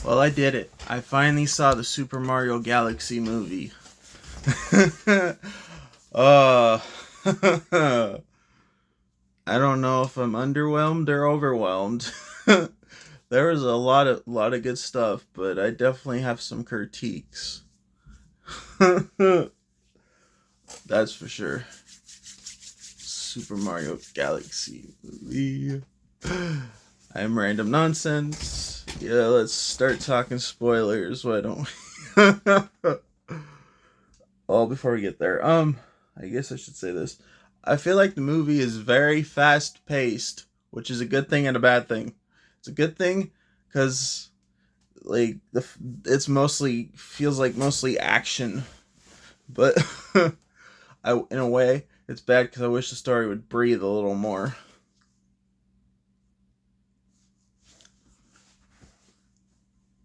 Well, I did it. I finally saw the Super Mario Galaxy movie. uh, I don't know if I'm underwhelmed or overwhelmed. There was a lot of good stuff, but I definitely have some critiques. That's for sure. Super Mario Galaxy movie. I'm Random Nonsense. Yeah, let's start talking spoilers. Why don't we? Well, before we get there, I guess I should say this. I feel like the movie is very fast paced, which is a good thing and a bad thing. It's a good thing because like it's mostly feels like mostly action, but in a way it's bad because I wish the story would breathe a little more.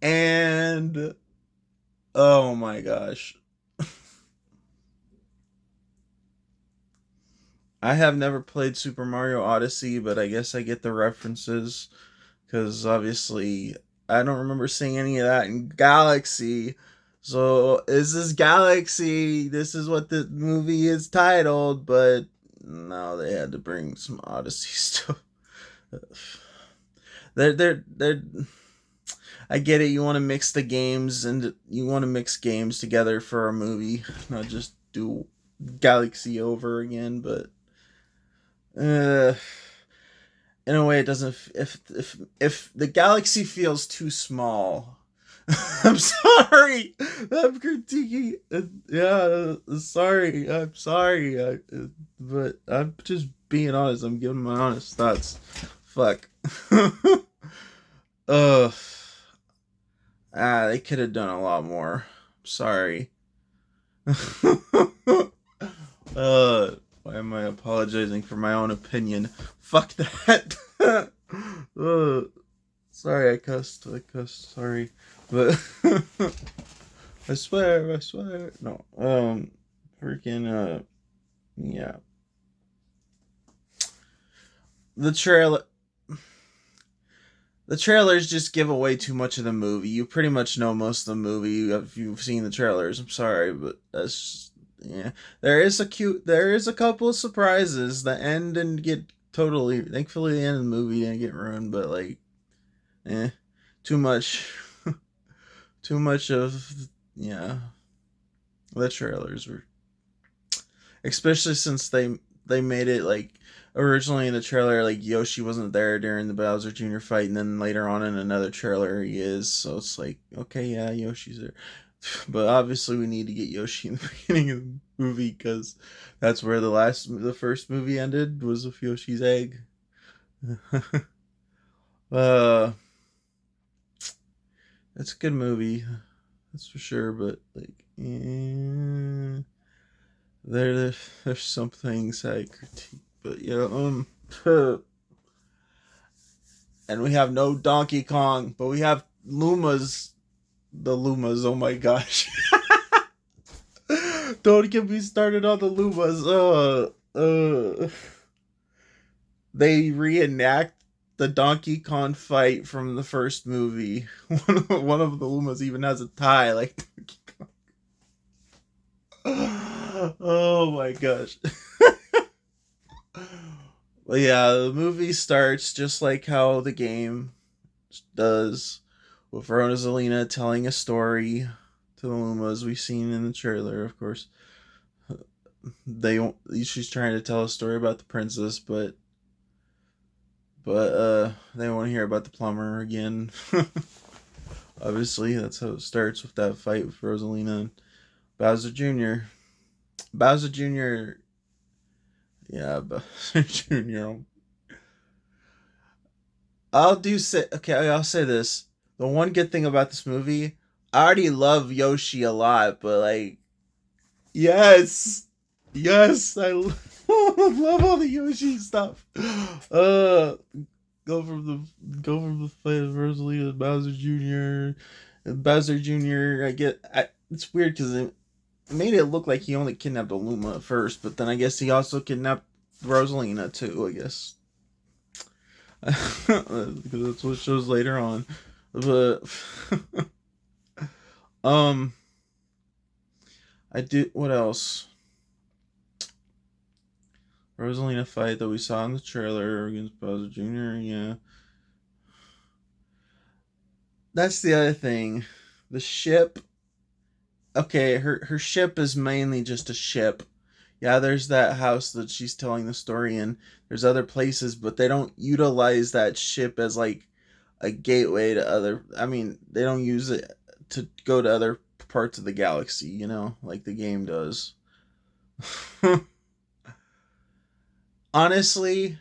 And oh my gosh, I have never played Super Mario Odyssey, but I guess I get the references because obviously I don't remember seeing any of that in Galaxy. So is this Galaxy? This is what the movie is titled, but no, they had to bring some Odyssey stuff. They're. I get it. You want to mix the games and you want to mix games together for a movie, not just do Galaxy over again. But uh, in a way, it doesn't. If the Galaxy feels too small, I'm sorry. I'm critiquing. Yeah, sorry. I'm sorry. But I'm just being honest. I'm giving my honest thoughts. Fuck. Ugh. They could have done a lot more. Sorry. Why am I apologizing for my own opinion? Fuck that. Sorry, I cussed. Sorry, but I swear. No, freaking, yeah. The trailer. The trailers just give away too much of the movie. You pretty much know most of the movie if you've seen the trailers. I'm sorry, but that's just, yeah. There is a couple of surprises. The end didn't get totally. Thankfully, the end of the movie didn't get ruined, but like, eh, too much, too much of, yeah. The trailers were, especially since they made it like originally in the trailer like Yoshi wasn't there during the Bowser Jr. fight, and then later on in another trailer he is. So it's like, okay, yeah, Yoshi's there, but obviously we need to get Yoshi in the beginning of the movie because that's where the first movie ended, was with Yoshi's egg. uh, it's a good movie, that's for sure. But like, there's some things I critique, but yeah, and we have no Donkey Kong, but we have Lumas. The Lumas, oh my gosh. Don't get me started on the Lumas. They reenact the Donkey Kong fight from the first movie. One of the Lumas even has a tie like Donkey Kong. Oh my gosh. Well, yeah, the movie starts just like how the game does, with Rosalina telling a story to the Lumas. We've seen in the trailer, of course. She's trying to tell a story about the princess, but they want to hear about the plumber again. Obviously, that's how it starts, with that fight with Rosalina and Bowser Jr. Bowser Jr. Yeah, Bowser Jr. I'll say this. The one good thing about this movie, I already love Yoshi a lot, but like, yes, I love all the Yoshi stuff. Uh, go from the fight of Rosalie and Bowser Jr. And Bowser Jr. It's weird because it made it look like he only kidnapped Aluma at first, but then I guess he also kidnapped Rosalina too. I guess because that's what it shows later on. But Um, I do. What else? Rosalina fight that we saw in the trailer against Bowser Jr. Yeah, that's the other thing. The ship. Okay, her ship is mainly just a ship. Yeah, there's that house that she's telling the story in. There's other places, but they don't utilize that ship as like a gateway to other. I mean, they don't use it to go to other parts of the galaxy, like the game does. Honestly,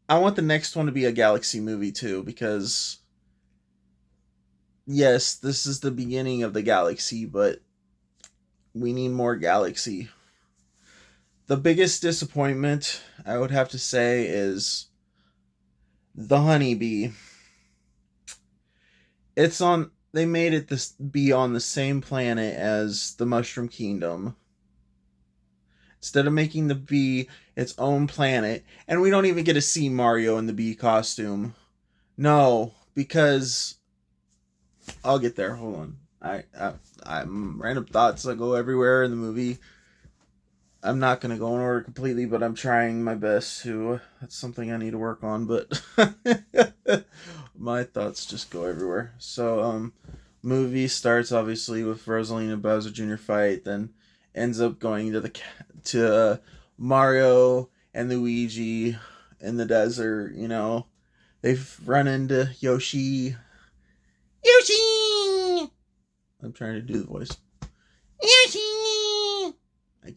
I want the next one to be a galaxy movie too, because yes, this is the beginning of the galaxy, but we need more galaxy. The biggest disappointment I would have to say is the honeybee. It's on. They made it this be on the same planet as the Mushroom Kingdom. Instead of making the bee its own planet, and we don't even get to see Mario in the bee costume. No, because I'll get there. Hold on. I'm random thoughts that go everywhere in the movie. I'm not gonna go in order completely, but I'm trying my best to. That's something I need to work on, but my thoughts just go everywhere. So, movie starts obviously with Rosalina and Bowser Jr. fight, then ends up going to Mario and Luigi in the desert. They've run into Yoshi. Yoshi. I'm trying to do the voice. Yoshi. I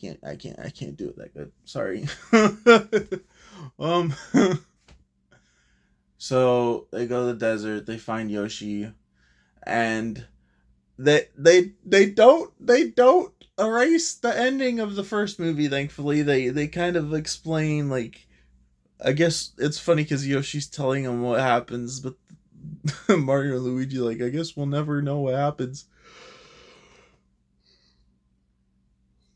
can't do it that good. Sorry. um so they go to the desert, they find Yoshi, and they don't erase the ending of the first movie, thankfully. They kind of explain, like, I guess it's funny because Yoshi's telling them what happens, but Mario and Luigi, like, I guess we'll never know what happens.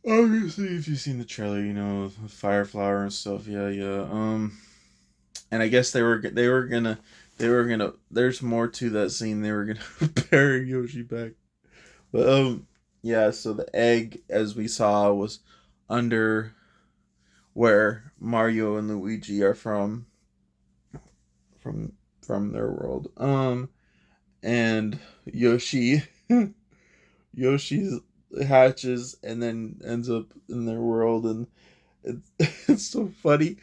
Obviously, if you've seen the trailer, Fire Flower and stuff. Yeah, yeah. And I guess they were gonna. There's more to that scene. They were gonna bury Yoshi back, but yeah. So the egg, as we saw, was under where Mario and Luigi are from from their world. And Yoshi, Yoshi's hatches and then ends up in their world, and it's so funny.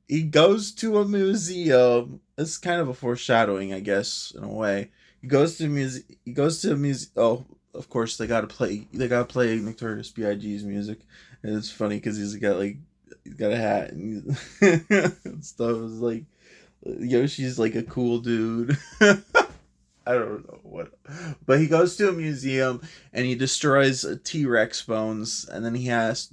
He goes to a museum. It's kind of a foreshadowing, I guess, in a way. He goes to a museum. He goes to a museum. Oh, of course they gotta play. They gotta play Notorious B.I.G.'s music, and it's funny because he's got a hat and, and stuff. It's like Yoshi's like a cool dude. I don't know what, but he goes to a museum and he destroys T-Rex bones, and then he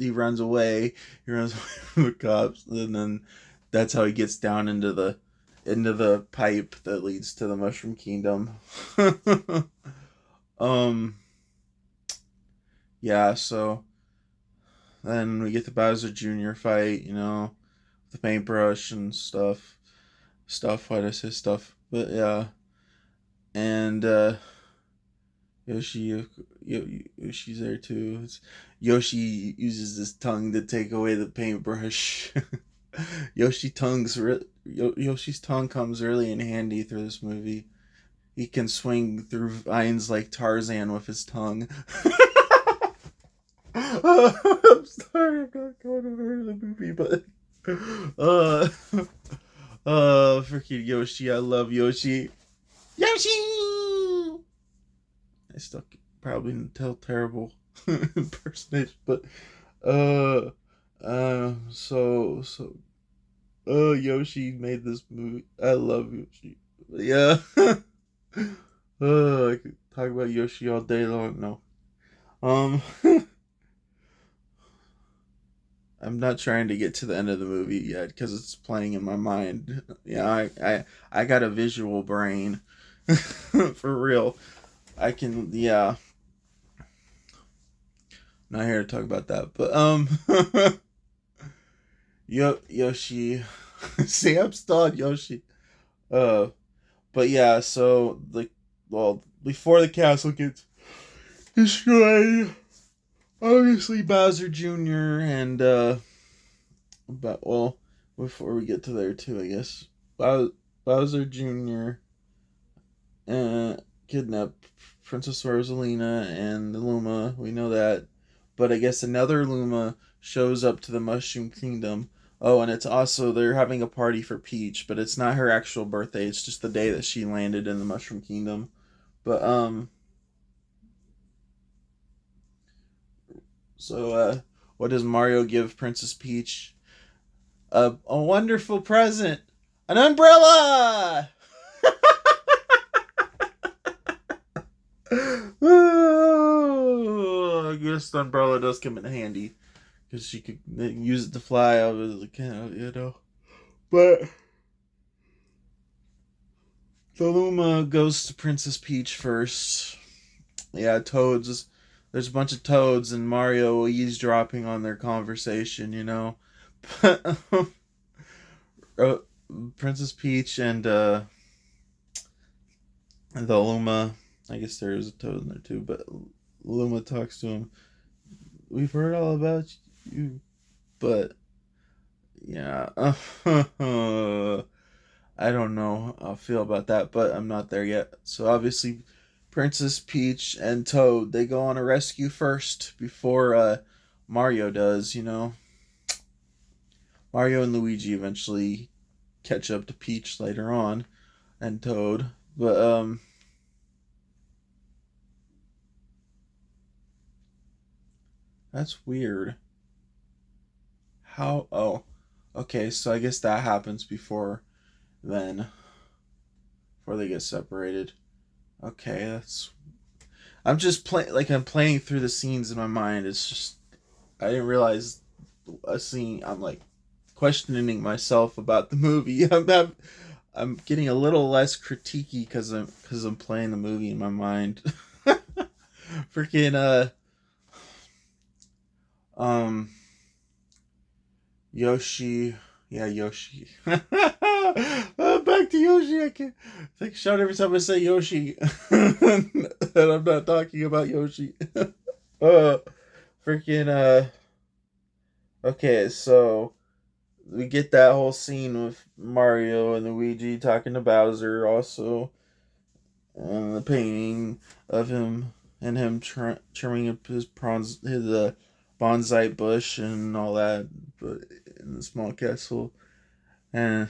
runs away. He runs away from the cops, and then that's how he gets down into the pipe that leads to the Mushroom Kingdom. um, yeah. So then we get the Bowser Jr. fight, the paintbrush and stuff. Why did I say stuff? But yeah, and Yoshi's there too. Yoshi uses his tongue to take away the paintbrush. Yoshi's tongue comes really in handy through this movie. He can swing through vines like Tarzan with his tongue. I'm sorry, I'm not going over the movie, but uh, freaking Yoshi, I love Yoshi. Yoshi. I still probably tell terrible impersonation, but Yoshi made this movie. I love Yoshi. Yeah. I could talk about Yoshi all day long. No. Um, I'm not trying to get to the end of the movie yet because it's playing in my mind. Yeah, I got a visual brain. For real. I can, yeah. Not here to talk about that, but Yoshi. See, I'm still on Yoshi. Uh, but yeah, so well, before the castle gets destroyed, obviously Bowser Jr. and but well, before we get to there too, I guess Bowser Jr. Kidnapped Princess Rosalina and the Luma. We know that, but I guess another Luma shows up to the Mushroom Kingdom. Oh, and it's also they're having a party for Peach, but it's not her actual birthday. It's just the day that she landed in the Mushroom Kingdom. But so what does Mario give Princess Peach? A wonderful present, an umbrella. I guess the umbrella does come in handy because she could use it to fly out of the canal. But the Luma goes to Princess Peach first. Yeah, Toads. There's a bunch of Toads and Mario eavesdropping on their conversation. But uh, Princess Peach and the Luma. I guess there is a Toad in there too, but Luma talks to him. We've heard all about you, but yeah, I don't know how I feel about that, but I'm not there yet. So obviously, Princess Peach and Toad they go on a rescue first before Mario does. Mario and Luigi eventually catch up to Peach later on, and Toad, but that's weird. How? Oh, okay. So I guess that happens before then, before they get separated. Okay, that's. I'm just playing like I'm playing through the scenes in my mind. It's just I didn't realize a scene. I'm like questioning myself about the movie. I'm getting a little less critiquey because I'm playing the movie in my mind. Freaking um Yoshi. Yeah, Yoshi. Back to Yoshi. I can't take a shot every time I say Yoshi. And I'm not talking about Yoshi. uh, freaking, okay, so we get that whole scene with Mario and Luigi talking to Bowser also. And the painting of him and him trimming up his bonsai bush and all that, but in the small castle. And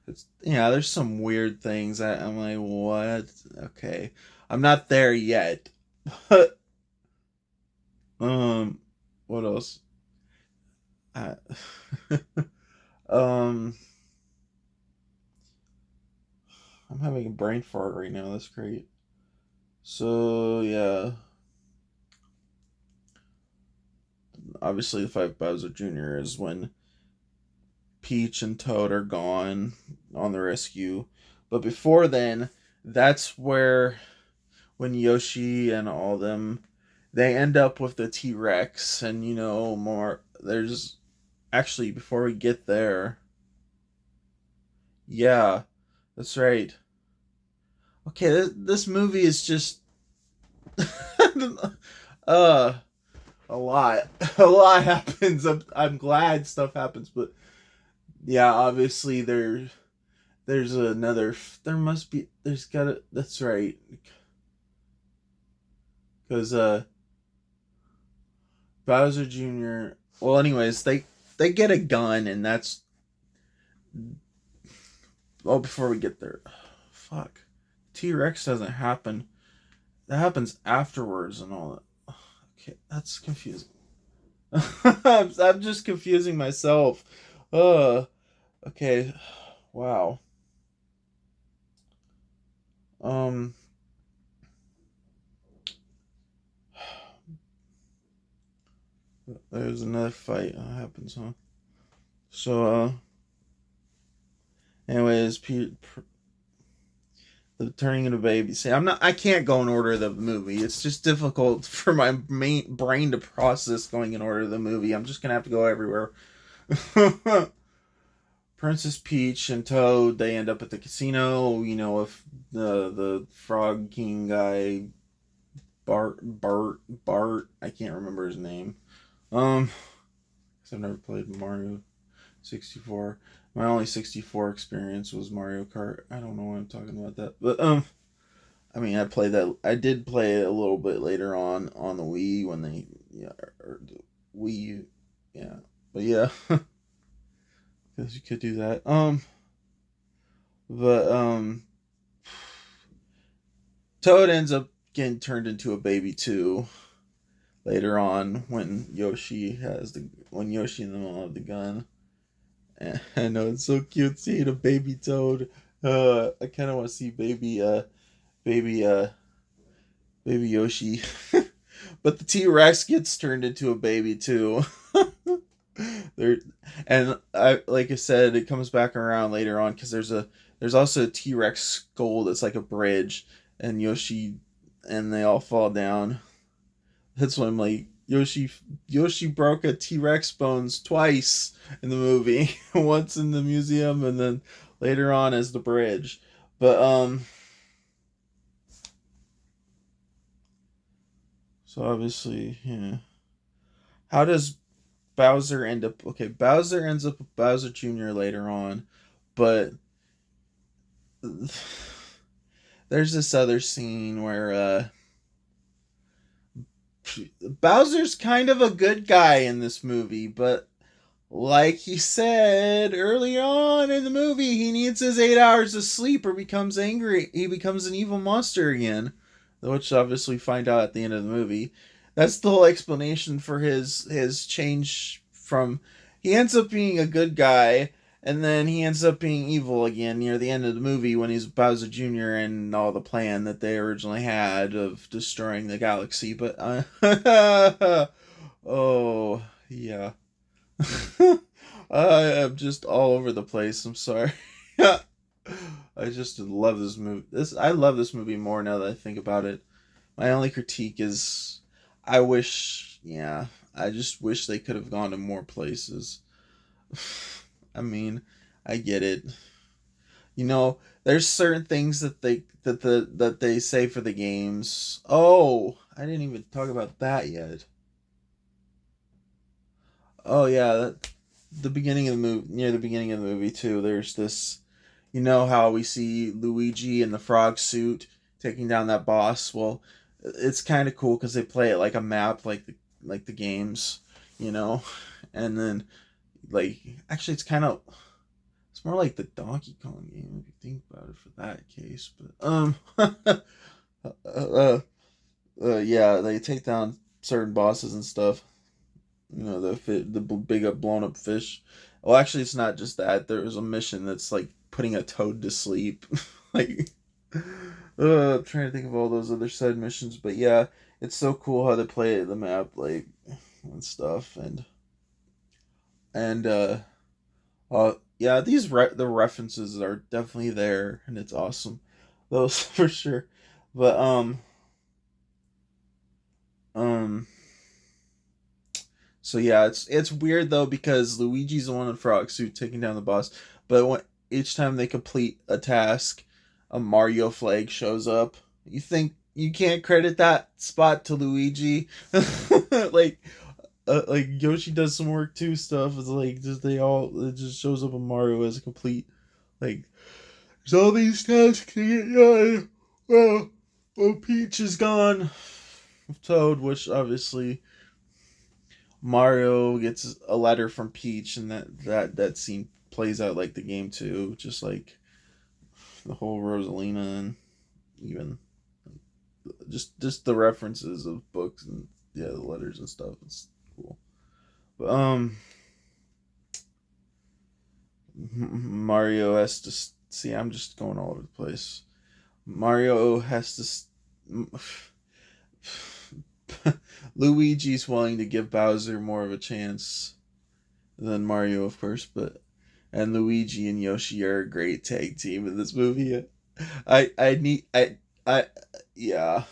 it's there's some weird things that I'm like, what? Okay, I'm not there yet. But um, what else? I, um, I'm having a brain fart right now. That's great. So yeah, obviously the five Bowser Jr. is when Peach and Toad are gone on the rescue. But before then, that's where when Yoshi and all them they end up with the T Rex and more there's actually before we get there. Yeah, that's right. Okay, this movie is just uh a lot. A lot happens. I'm glad stuff happens, but yeah, obviously there's another there must be there's gotta that's right because Bowser Jr. Well, anyways, they get a gun and that's before we get there, fuck, T Rex doesn't happen. That happens afterwards and all that. Okay, that's confusing. I'm just confusing myself. Uh, okay, wow. Um, there's another fight that happens, huh? So, anyways, the turning into baby. See, I can't go in order of the movie. It's just difficult for my main brain to process going in order of the movie. I'm just gonna have to go everywhere. Princess Peach and Toad, they end up at the casino. You know, if the Frog King guy, Bart, I can't remember his name. Cause I've never played Mario 64. My only 64 experience was Mario Kart. I don't know why I'm talking about that, but I mean, I played that. I did play it a little bit later on the Wii when they, yeah, or the Wii, yeah, but yeah, because you could do that. But Toad ends up getting turned into a baby too later on when Yoshi and them all have the gun. And I know it's so cute seeing a baby Toad. I kind of want to see baby baby Yoshi. But the T Rex gets turned into a baby too. there, and I like I said, it comes back around later on because there's also a T Rex skull that's like a bridge, and Yoshi, and they all fall down. That's why I'm like Yoshi broke a T Rex bones twice in the movie, once in the museum and then later on as the bridge. But so obviously, yeah. How does Bowser end up? Okay, Bowser ends up with Bowser Jr. later on, but there's this other scene where Bowser's kind of a good guy in this movie, but like he said early on in the movie, he needs his 8 hours of sleep or becomes angry. He becomes an evil monster again, which obviously we find out at the end of the movie. That's the whole explanation for his change from. He ends up being a good guy, and then he ends up being evil again near the end of the movie when he's Bowser Jr. and all the plan that they originally had of destroying the galaxy. But oh yeah. I am just all over the place. I'm sorry. I just love this movie. I love this movie more now that I think about it. My only critique is I wish, yeah, I just wish they could have gone to more places. I mean, I get it. You know, there's certain things that they say for the games. Oh, I didn't even talk about that yet. Oh yeah, the beginning of the movie, near the beginning of the movie too. There's this, you know how we see Luigi in the frog suit taking down that boss. Well, it's kind of cool because they play it like a map, like the games, you know, and then like actually it's more like the Donkey Kong game if you think about it for that case. But yeah, they take down certain bosses and stuff. You know the big blown up fish. Well, actually, it's not just that. There was a mission that's like putting a toad to sleep. like, I'm trying to think of all those other side missions, but yeah, it's so cool how they play the map, like and stuff, and yeah, the references are definitely there, and it's awesome, those for sure. But um. So yeah, it's weird though because Luigi's the one in frog suit taking down the boss, but each time they complete a task, a Mario flag shows up. You think you can't credit that spot to Luigi? like like Yoshi does some work too. Stuff it's like just it just shows up a Mario as a complete like there's all these tasks to get done. Well, Peach is gone. Toad, which obviously Mario gets a letter from Peach, and that scene plays out like the game too, just like the whole Rosalina and even just the references of books and yeah, the letters and stuff. It's cool. But Mario has to see. I'm just going all over the place. Mario has to. Luigi's willing to give Bowser more of a chance than Mario, of course, but and Luigi and Yoshi are a great tag team in this movie. I need I yeah.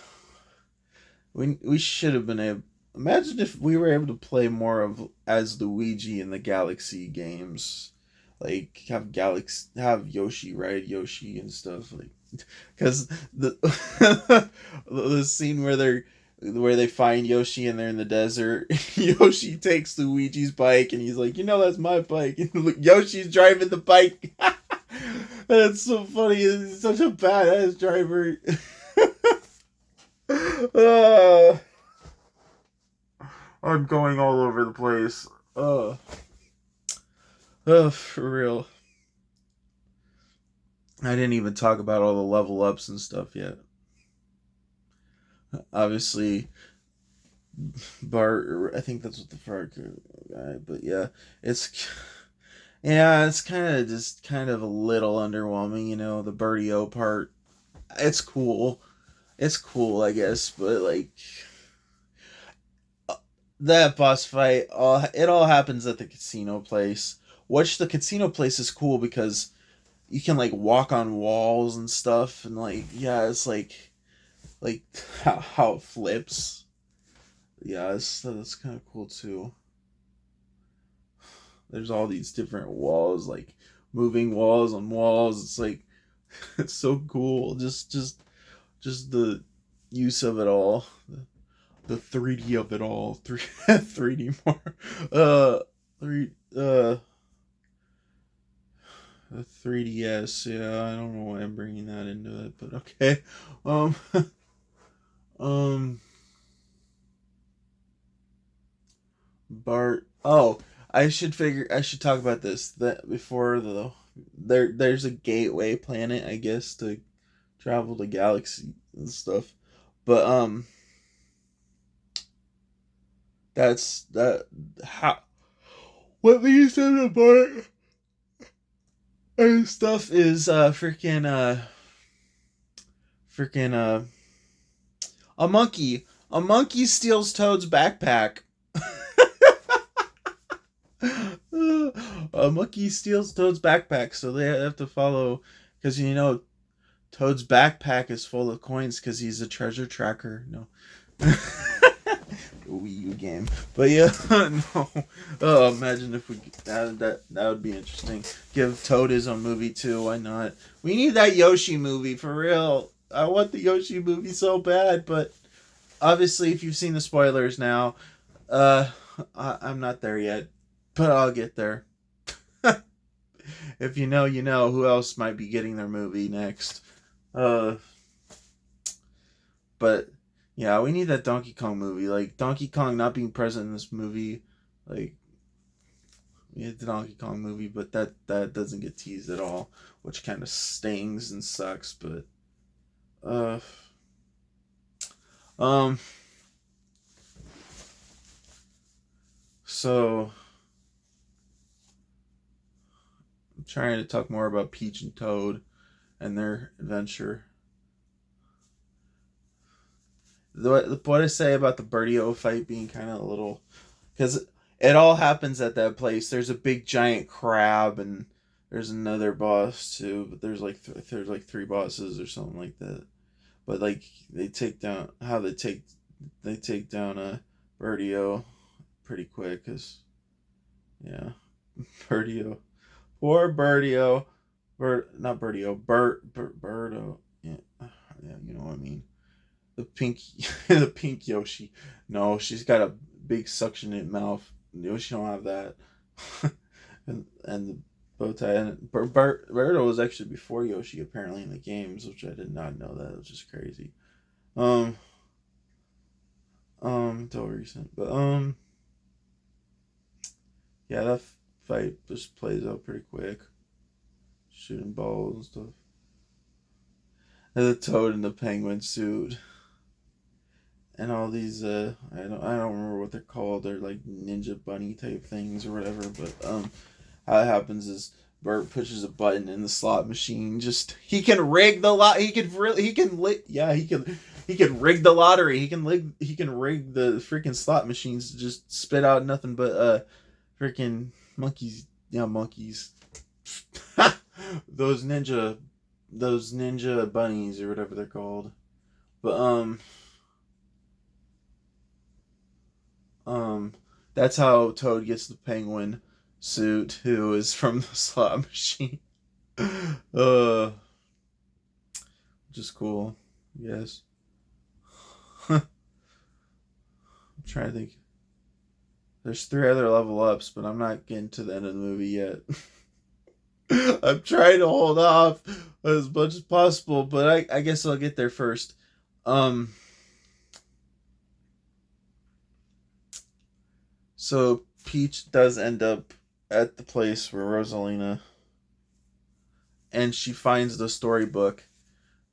We should have been able. Imagine if we were able to play more of as Luigi in the Galaxy games. like have Yoshi ride Yoshi and stuff, like because the the scene where they find Yoshi and they're in the desert. Yoshi takes Luigi's bike and he's like, that's my bike. And Yoshi's driving the bike. That's so funny. He's such a badass driver. uh, I'm going all over the place. For real. I didn't even talk about all the level ups and stuff yet. Obviously, Bart. I think that's what the Bart guy. But yeah, it's it's kind of a little underwhelming. The Birdio part. It's cool. It's cool, I guess, but like that boss fight, it all happens at the casino place. Which the casino place is cool because you can like walk on walls and stuff, and like it's like how it flips. Yeah, that's kind of cool too. There's all these different walls, like moving walls on walls. It's like it's so cool. Just the use of it all, the 3D of it all, 3D more, three the 3DS. Yeah, I don't know why I'm bringing that into it, but okay. Um, um, Bart. Oh, I should talk about this that before there's a gateway planet, I guess, to travel the galaxy and stuff. But that's that how what leads them apart and stuff is freaking a monkey. A monkey steals Toad's backpack. A monkey steals Toad's backpack, so they have to follow because Toad's backpack is full of coins because he's a treasure tracker. No. Wii U game, but yeah, no. Oh, imagine if we that would be interesting. Give Toad his own movie too. Why not? We need that Yoshi movie for real. I want the Yoshi movie so bad, but obviously, if you've seen the spoilers now, uh, I'm not there yet, but I'll get there. If you know, you know. Who else might be getting their movie next? Uh, but yeah, we need that Donkey Kong movie. Like Donkey Kong not being present in this movie, like we need the Donkey Kong movie, but that doesn't get teased at all, which kind of stings and sucks. But uh, um, so I'm trying to talk more about Peach and Toad and their adventure. What I say about the Birdio fight being kind of a little, because it all happens at that place. There's a big giant crab and there's another boss too, but there's like three bosses or something like that. But like they take down how they take down a Birdio pretty quick, cause yeah, Birdio, poor Birdio, not Birdio, Birdo, yeah, yeah, you know what I mean. The pink, the pink Yoshi. No, she's got a big suction in mouth. Yoshi don't have that. And the bow tie. And Birdo was actually before Yoshi apparently in the games, which I did not know that. It was just crazy. Um, until recent, but yeah, that fight just plays out pretty quick, shooting balls and stuff. And the Toad in the penguin suit and all these I don't remember what they're called. They're like ninja bunny type things or whatever. But how it happens is Bert pushes a button in the slot machine. Just he can rig the lot. He can rig the lottery. He can rig the freaking slot machines to just spit out nothing but freaking monkeys. Yeah, monkeys. those ninja those ninja bunnies or whatever they're called. But Um, that's how Toad gets the penguin, suit who is from the slot machine. uh, which is cool, yes. I'm trying to think. There's 3 other level ups, but I'm not getting to the end of the movie yet. I'm trying to hold off as much as possible, but I guess I'll get there first. Um, so Peach does end up at the place where Rosalina, and she finds the storybook,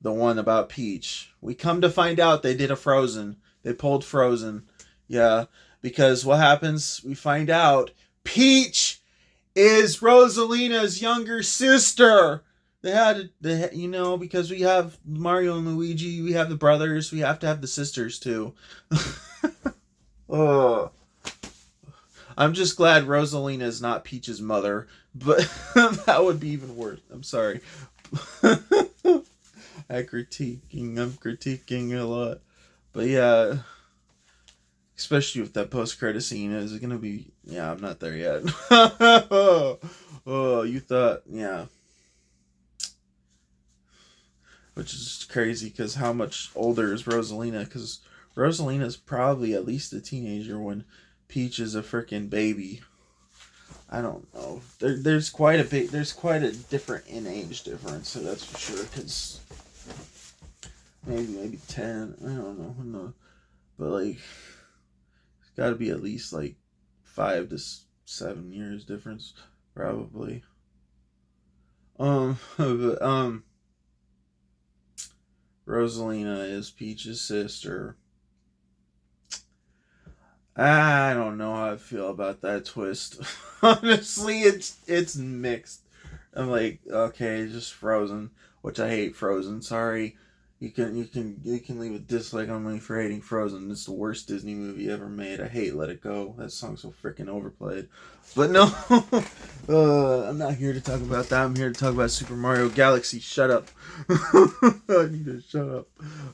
the one about Peach. We come to find out they did a Frozen. They pulled Frozen. Yeah, because what happens? We find out Peach is Rosalina's younger sister. Because we have Mario and Luigi, we have the brothers, we have to have the sisters too. Oh, I'm just glad Rosalina is not Peach's mother, but that would be even worse. I'm sorry. I'm critiquing a lot, but yeah, especially with that post-credit scene, is it gonna be? Yeah, I'm not there yet. Oh, you thought, yeah, which is crazy because how much older is Rosalina? Because Rosalina's probably at least a teenager when Peach is a freaking baby. I don't know. There's quite a bit. There's quite a different in age difference, so that's for sure. Because maybe 10. I don't know. No, but like, it's got to be at least like 5 to 7 years difference, probably. But Rosalina is Peach's sister. I don't know how I feel about that twist. Honestly, it's mixed. I'm like, okay, just Frozen, which I hate Frozen. Sorry, you can leave a dislike on me for hating Frozen. It's the worst Disney movie ever made. I hate Let It Go. That song's so freaking overplayed. But no, I'm not here to talk about that. I'm here to talk about Super Mario Galaxy. Shut up. I need to shut up.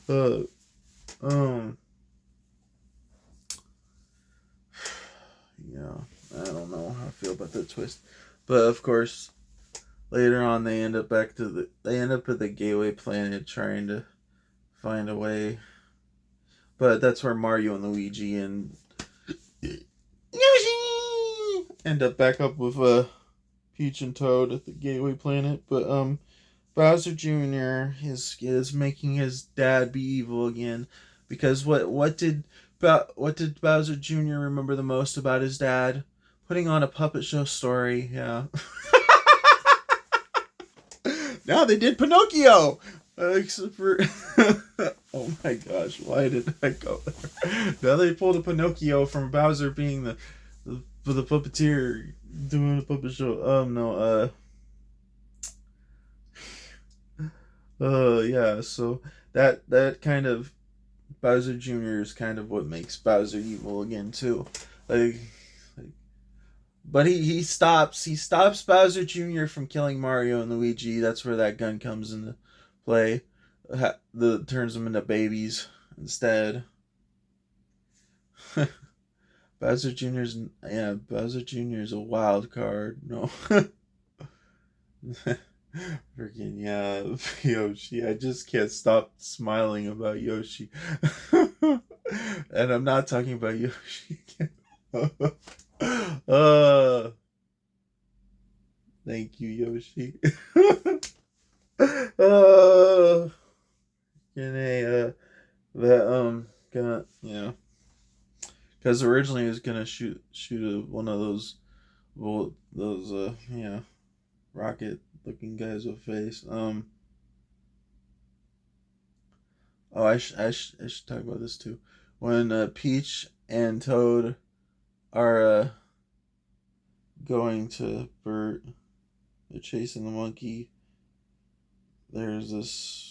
Uh, um. Yeah, I don't know how I feel about that twist, but of course, later on they end up at the Gateway Planet trying to find a way, but that's where Mario and Luigi and Yoshi end up back up with Peach and Toad at the Gateway Planet, but Bowser Jr. is making his dad be evil again, because what did Bowser Jr. remember the most about his dad? Putting on a puppet show story, yeah. Now they did Pinocchio! Except for... oh my gosh, why did I go there? Now they pulled a Pinocchio from Bowser being the puppeteer doing a puppet show. No, yeah, so that kind of Bowser Jr. is kind of what makes Bowser evil again too. Like but he stops Bowser Jr. from killing Mario and Luigi. That's where that gun comes into play. Turns them into babies instead. Bowser Jr. is a wild card. No. Freaking yeah, Yoshi. I just can't stop smiling about Yoshi. And I'm not talking about Yoshi again. uh, thank you, Yoshi. uh, gonna yeah. Because originally he was gonna shoot one of those, well, those rocket looking guys with face. Oh, I should talk about this too. When Peach and Toad are going to Bert, they're chasing the monkey. There's this.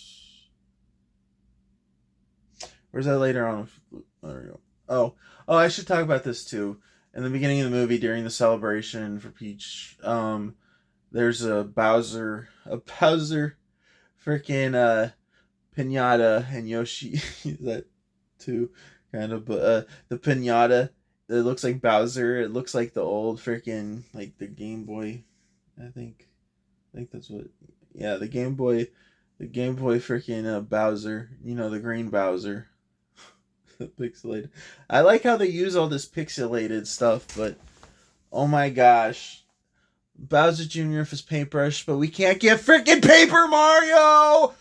Where's that later on? There we go. Oh, I should talk about this too. In the beginning of the movie, during the celebration for Peach, there's a Bowser, freaking pinata, and Yoshi that too, kind of, but the pinata it looks like Bowser. It looks like the old freaking like the Game Boy. I think that's what. Yeah, the Game Boy freaking Bowser. You know, the green Bowser. The pixelated. I like how they use all this pixelated stuff, but oh my gosh, Bowser Jr. with his paintbrush, but we can't get freaking Paper Mario.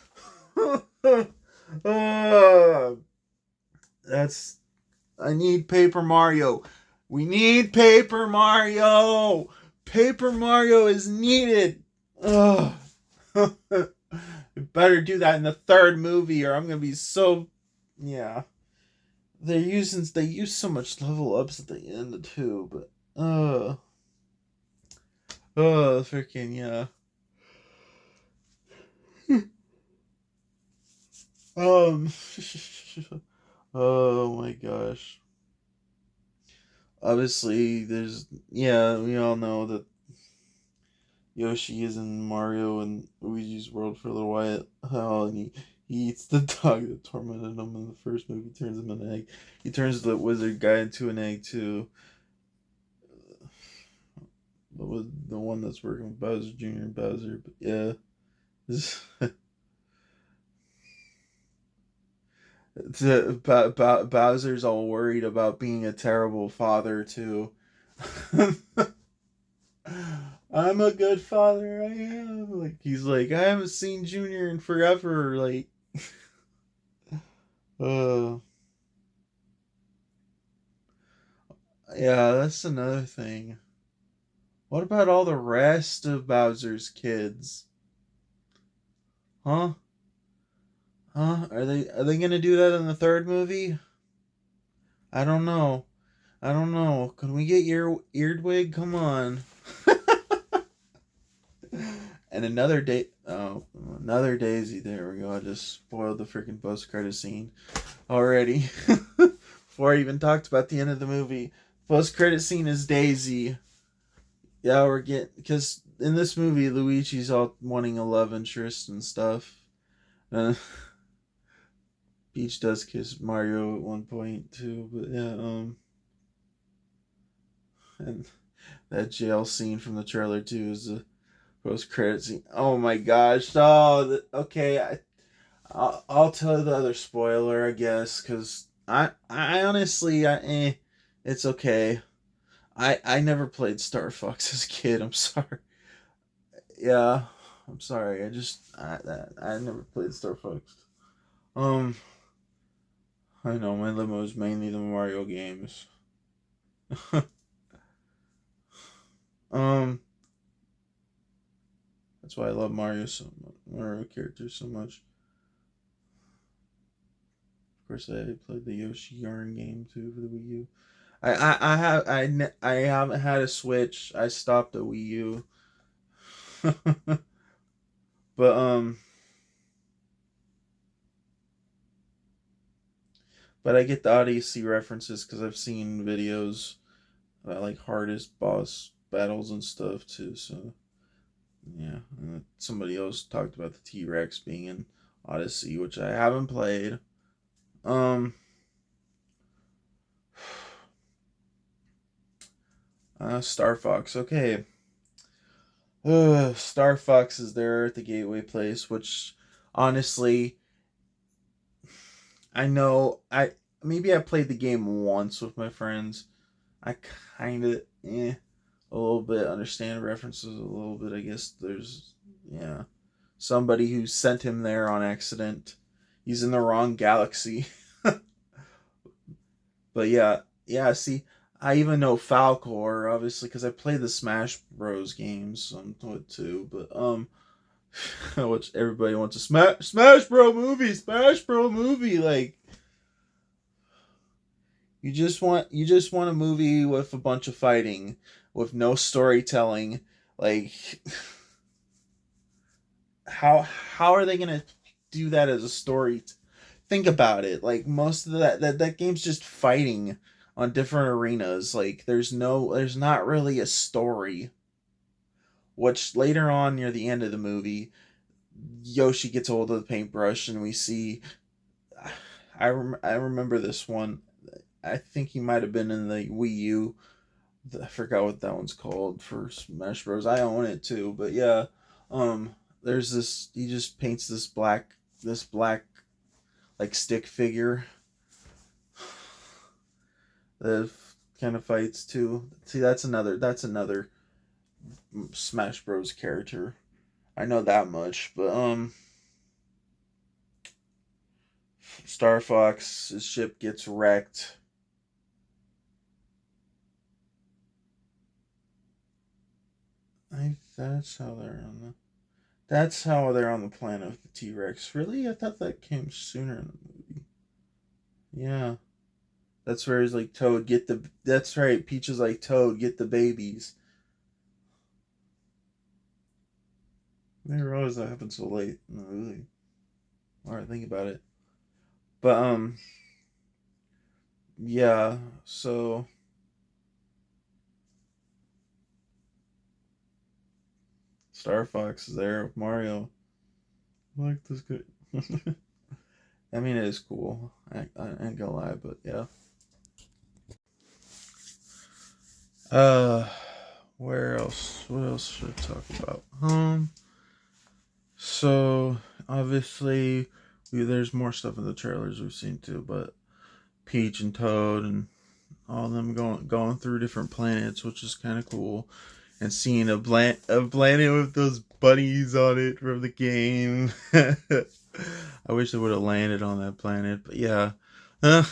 That's I need Paper Mario. We need Paper Mario. Paper Mario is needed. Ugh. Better do that in the third movie, or I'm gonna be so. Yeah, they use so much level ups at the end too, but freaking yeah. Um, oh my gosh. Obviously, we all know that Yoshi is in Mario and Luigi's World for a little while, and he eats the dog that tormented him in the first movie, turns him into an egg. He turns the wizard guy into an egg too. The one that's working with Bowser Jr. and Bowser, but yeah. Bowser's all worried about being a terrible father too. I'm a good father. I am. Like he's like I haven't seen Junior in forever. Like, uh, yeah, that's another thing. What about all the rest of Bowser's kids? Huh? Huh? Are they gonna do that in the third movie? I don't know. I don't know. Can we get Eardwig? Come on. And another day. Oh, another Daisy. There we go. I just spoiled the freaking post credit scene already. Before I even talked about the end of the movie. Post credit scene is Daisy. Yeah, we're getting because in this movie Luigi's all wanting a love interest and stuff. Uh, Peach does kiss Mario at one point too, but yeah, and that jail scene from the trailer too is the post credit scene. Oh my gosh! Oh, okay. I'll tell the other spoiler, I guess, because I honestly, it's okay. I never played Star Fox as a kid. I'm sorry. Yeah, I'm sorry. I never played Star Fox. Um, I know my limo is mainly the Mario games. um, that's why I love Mario characters so much. Of course, I played the Yoshi Yarn game too for the Wii U. I haven't had a Switch. I stopped the Wii U. But I get the Odyssey references because I've seen videos about like hardest boss battles and stuff too. So yeah, somebody else talked about the T Rex being in Odyssey, which I haven't played. Um, Star Fox. Okay, Star Fox is there at the Gateway Place, which honestly, I know maybe I played the game once with my friends. I kind of a little bit understand references a little bit. I guess there's yeah somebody who sent him there on accident. He's in the wrong galaxy. But yeah. See, I even know Falcor obviously because I played the Smash Bros games too. But which everybody wants a Smash Bro movie. Like you just want a movie with a bunch of fighting, with no storytelling. Like how are they gonna do that as a story? Think about it. Like most of that game's just fighting on different arenas. Like there's not really a story. Which later on near the end of the movie, Yoshi gets hold of the paintbrush and we see. I remember this one. I think he might have been in the Wii U. I forgot what that one's called for Smash Bros. I own it too, but yeah, there's this. He just paints this black like stick figure that kind of fights too. See, that's another Smash Bros. Character. I know that much, but Star Fox's ship gets wrecked. That's how they're on the planet of the T Rex. Really? I thought that came sooner in the movie. Yeah. That's where he's like, Toad, get the. That's right. Peach is like, Toad, get the babies. I never realized that happened so late in the movie. Alright, think about it. But, yeah. So, Star Fox is there with Mario. I like this guy. I mean, it is cool. I ain't gonna lie, but yeah. Uh, where else? What else should I talk about? So obviously, there's more stuff in the trailers we've seen too, but Peach and Toad and all of them going through different planets, which is kind of cool, and seeing a planet with those bunnies on it from the game. I wish they would have landed on that planet, but yeah. Uh,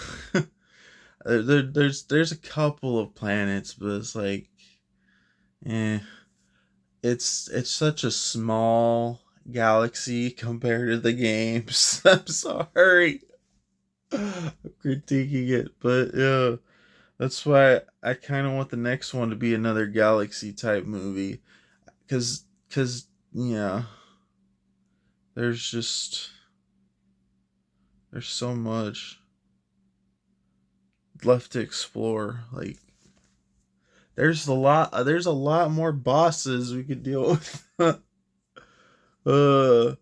there's a couple of planets, but it's like, eh, it's such a small galaxy compared to the games. I'm sorry, I'm critiquing it, but yeah, that's why I kind of want the next one to be another galaxy type movie, cause yeah, there's just there's so much left to explore. Like there's a lot more bosses we could deal with. uh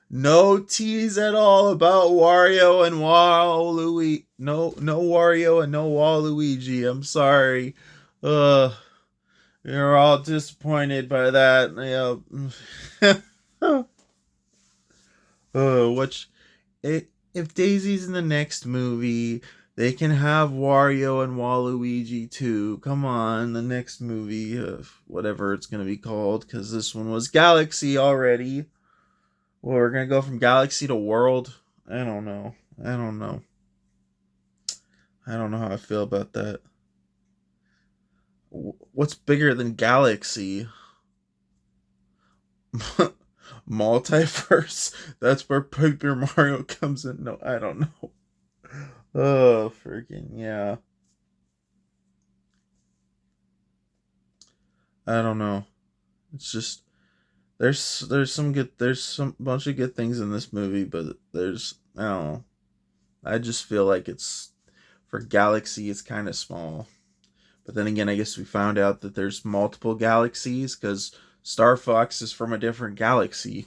no tease at all about Wario and Waluigi. No Wario and no Waluigi. I'm sorry. Uh you're all disappointed by that. Yeah. Which if Daisy's in the next movie, they can have Wario and Waluigi too. Come on, the next movie, whatever it's gonna be called, because this one was Galaxy already. Well, we're gonna go from Galaxy to World. I don't know. I don't know. I don't know how I feel about that. What's bigger than Galaxy? Multiverse. That's where Paper Mario comes in. No, I don't know. Oh, freaking yeah. I don't know. It's just there's some bunch of good things in this movie, but there's I don't know. I just feel like it's for Galaxy it's kind of small. But then again, I guess we found out that there's multiple galaxies because Star Fox is from a different galaxy.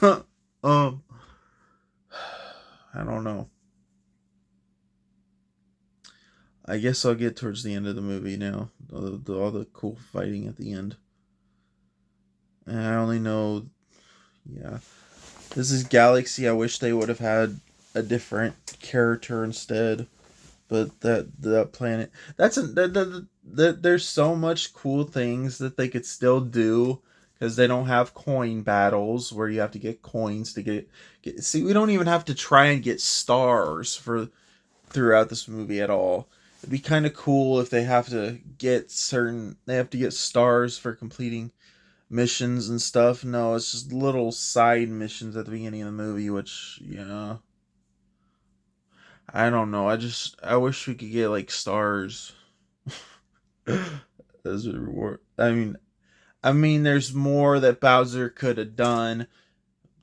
um, I don't know. I guess I'll get towards the end of the movie now. All the cool fighting at the end. And I only know, yeah. This is Galaxy. I wish they would have had a different character instead. But that planet, there's so much cool things that they could still do because they don't have coin battles where you have to get coins to get. See, we don't even have to try and get stars for throughout this movie at all. It'd be kind of cool if they have to get stars for completing missions and stuff. No, it's just little side missions at the beginning of the movie, which yeah, I don't know. I wish we could get like stars as a reward. I mean, there's more that Bowser could have done.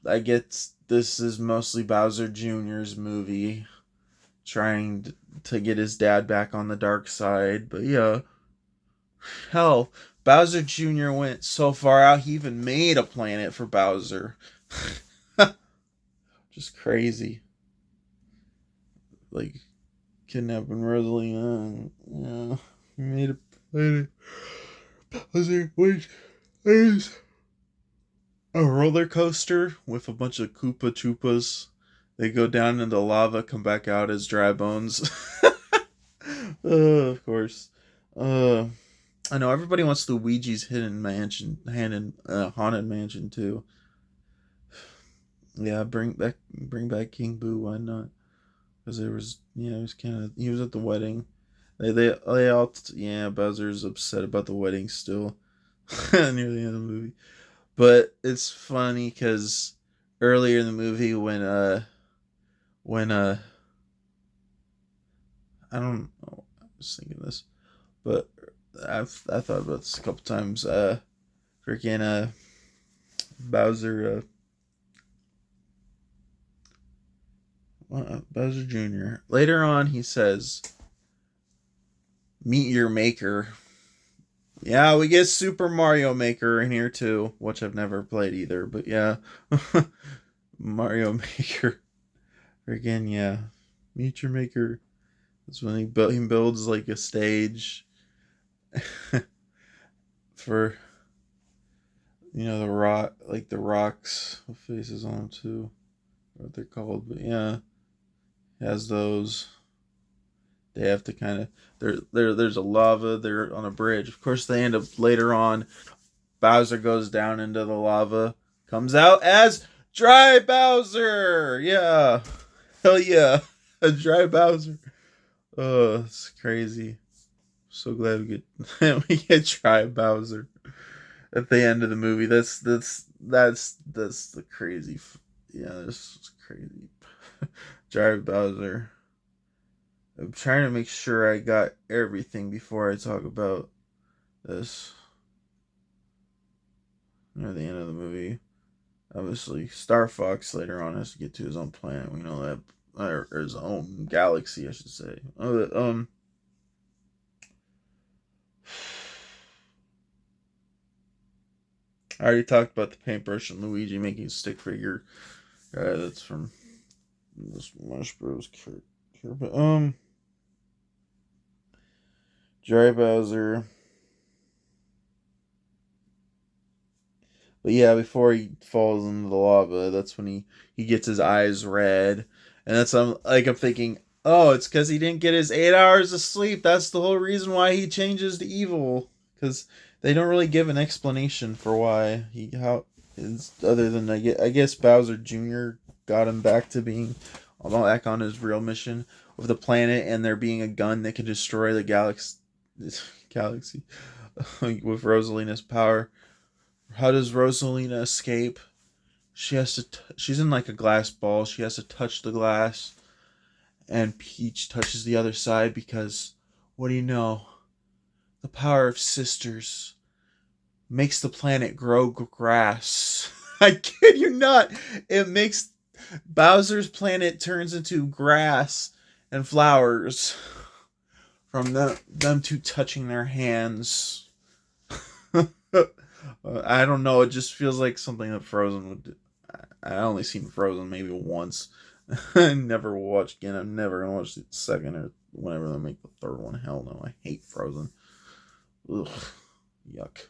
I get this is mostly Bowser Jr.'s movie, trying to get his dad back on the dark side. But yeah, hell, Bowser Jr. went so far out he even made a planet for Bowser. Just crazy. Like, kidnapping Rosalina. Yeah, he made a planet. Wait, there's a roller coaster with a bunch of Koopa Troopas. They go down into lava, come back out as dry bones. Of course. Uh, I know everybody wants Luigi's hidden mansion, haunted mansion too. Yeah, bring back King Boo. Why not? Because there was, he was at the wedding. They all, yeah. Bowser's upset about the wedding still, near the end of the movie. But it's funny because earlier in the movie when I don't know, I was thinking this, but I thought about this a couple times. Freaking Bowser Bowser Jr. Later on, he says, "Meet your maker." Yeah, we get Super Mario Maker in here too, which I've never played either. But yeah, Mario Maker. Again, yeah, meet your maker. That's when he builds like a stage for the rock, like the rocks with faces on them too. What they're called, but yeah, has those. They have to kind of there's a lava. They're on a bridge. Of course, they end up later on. Bowser goes down into the lava, comes out as Dry Bowser. Yeah, hell yeah, a Dry Bowser. Oh, it's crazy. So glad we get we get Dry Bowser at the end of the movie. That's the crazy. Yeah, this is crazy. Dry Bowser. I'm trying to make sure I got everything before I talk about this. Near the end of the movie, obviously Star Fox later on has to get to his own planet. We know that, or his own galaxy, I should say. I already talked about the paintbrush and Luigi making a stick figure. That's from this Smash Bros. But Dry Bowser. But yeah, before he falls into the lava, that's when he gets his eyes red, and I'm thinking, oh, it's because he didn't get his 8 hours of sleep. That's the whole reason why he changes to evil. Because they don't really give an explanation for why how is other than I guess Bowser Jr. got him back to being back on his real mission with the planet and there being a gun that could destroy the galaxy with Rosalina's power. How does Rosalina escape? She's in like a glass ball. She has to touch the glass, and Peach touches the other side because what do you know? The power of sisters makes the planet grow grass. I kid you not. It makes Bowser's planet turns into grass and flowers from them two touching their hands. I don't know. It just feels like something that Frozen would do. I only seen Frozen maybe once. I never watched again. I'm never gonna watch the second or whenever they make the third one. Hell no. I hate Frozen. Ugh. Yuck.